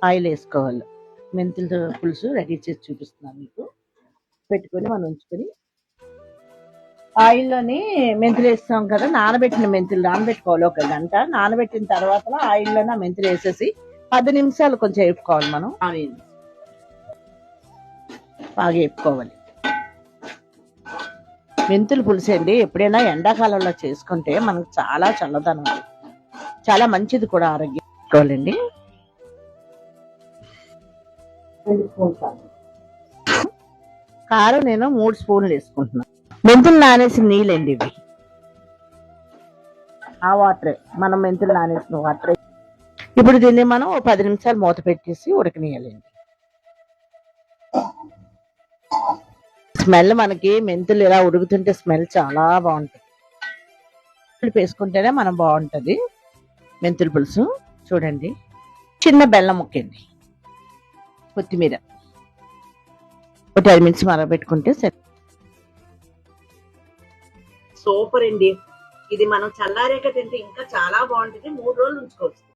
Oil వేసుకోవాలి. మెంతుల పులుసు రెడీ చేసి చూపిస్తున్నాను మీకు. పెట్టుకొని మనం ఉంచుకొని ఆయిల్లోని మెంతులు వేస్తాం కదా, నానబెట్టిన మెంతులు నానబెట్టుకోవాలి. 1 గంట నానబెట్టిన తర్వాత ఆయిల్లోనే ఆ మెంతులు వేసేసి 10 నిమిషాలు కొంచెం వేపుకోవాలి. మనం బాగా వేపుకోవాలి. మెంతులు పులుసు అండి ఎప్పుడైనా ఎండాకాలంలో చేసుకుంటే మనకు చాలా చల్లదనం, చాలా మంచిది కూడా ఆరోగ్యం. కారం నేను 3 స్పూన్లు వేసుకుంటున్నాను. మెంతులు నానేసిన నీళ్ళండి ఇవి. ఆ వాటరే, మనం మెంతులు నానేసిన వాటరే. ఇప్పుడు దీన్ని మనం 10 నిమిషాలు మూత పెట్టేసి ఉడకనియాలండి. స్మెల్ మనకి మెంతులు ఇలా ఉడుకుతుంటే స్మెల్ చాలా బాగుంటుంది. వేసుకుంటేనే మనం బాగుంటది మెంతుల పులుసు. చూడండి, చిన్న బెల్లం ముక్కండి, కొత్తిమీర, ఒక 10 మినిట్స్ మరగబెట్టుకుంటే సరే. సూపర్ అండి. ఇది మనం చల్లారేక తింటే ఇంకా చాలా బాగుంటుంది. 3 రోజులు ఉంచుకోవచ్చు.